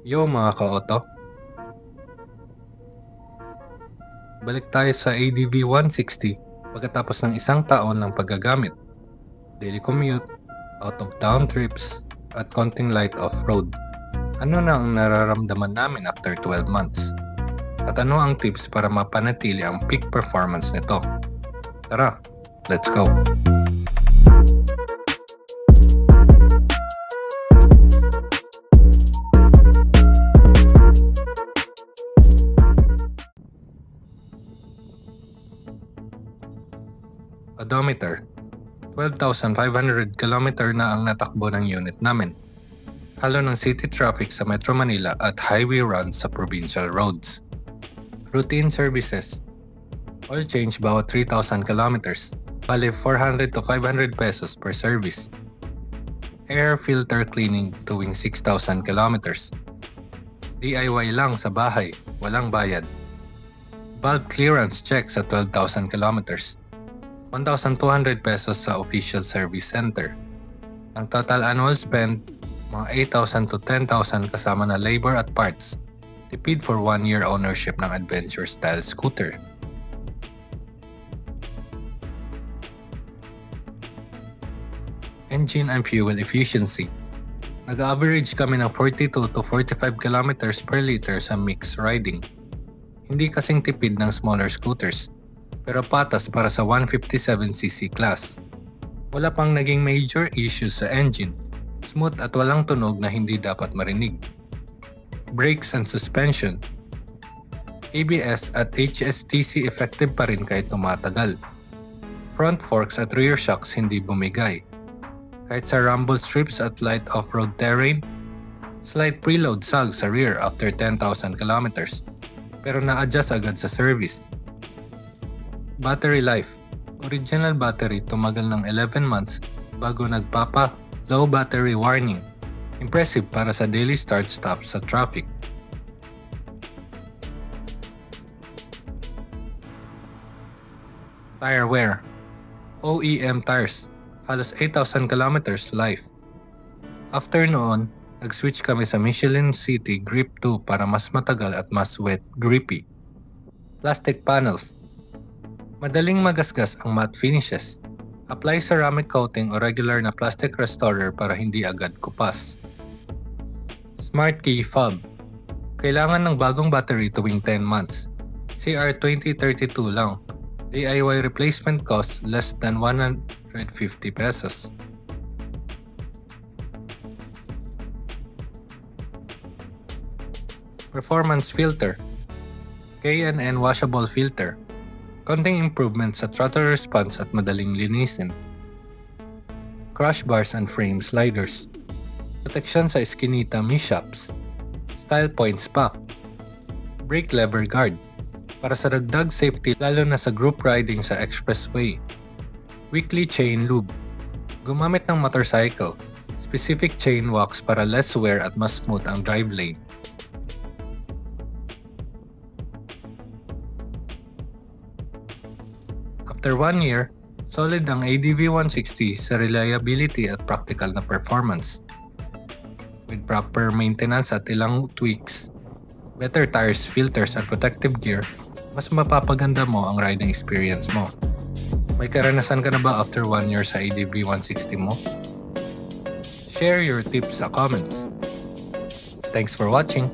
Yo mga ka-auto, balik tayo sa ADV 160 pagkatapos ng isang taon ng paggagamit, daily commute, out-of-town trips, at konting light off-road. Ano na ang nararamdaman namin after 12 months? At ano ang tips para mapanatili ang peak performance nito? Tara, let's go! Odometer, 12,500 km na ang natakbo ng unit namin. Halo ng city traffic sa Metro Manila at highway runs sa provincial roads. Routine services, oil change bawat 3,000 km, bale 400 to 500 pesos per service. Air filter cleaning tuwing 6,000 km. DIY lang sa bahay, walang bayad. Bulk clearance check sa 12,000 km. 1,200 pesos sa official service center. Ang total annual spend, mga 8,000 to 10,000 kasama na labor at parts. Tipid for 1 year ownership ng adventure style scooter. Engine and fuel efficiency. Nag-average kami ng 42 to 45 kilometers per liter sa mixed riding. Hindi kasing tipid ng smaller scooters, pero patas para sa 157cc class. Wala pang naging major issues sa engine, smooth at walang tunog na hindi dapat marinig. Brakes and suspension. ABS at HSTC effective pa rin kahit tumatagal. Front forks at rear shocks hindi bumigay. Kahit sa rumble strips at light off-road terrain, slight preload sag sa rear after 10,000 kilometers, pero na-adjust agad sa service. Battery life. Original battery tumagal ng 11 months bago nagpapa low battery warning. Impressive para sa daily start-stop sa traffic. Tire wear. OEM tires. Halos 8,000 kilometers life. After noon, nag-switch kami sa Michelin City Grip 2 para mas matagal at mas wet grippy. Plastic panels. Madaling magasgas ang matte finishes. Apply ceramic coating o regular na plastic restorer para hindi agad kupas. Smart Key Fob. Kailangan ng bagong battery tuwing 10 months. CR2032 lang. DIY replacement cost less than 150 pesos. Performance filter. K&N washable filter. Konting improvement sa throttle response at madaling linisin. Crush bars and frame sliders. Proteksyon sa eskinita mishaps. Style points pa. Brake lever guard. Para sa dagdag safety lalo na sa group riding sa expressway. Weekly chain lube. Gumamit ng motorcycle. Specific chain wax para less wear at mas smooth ang drive lane. After 1 year, solid ang ADV 160 sa reliability at practical na performance. With proper maintenance at ilang tweaks, better tires, filters at protective gear, mas mapapaganda mo ang riding experience mo. May karanasan ka na ba after 1 year sa ADV 160 mo? Share your tips sa comments. Thanks for watching!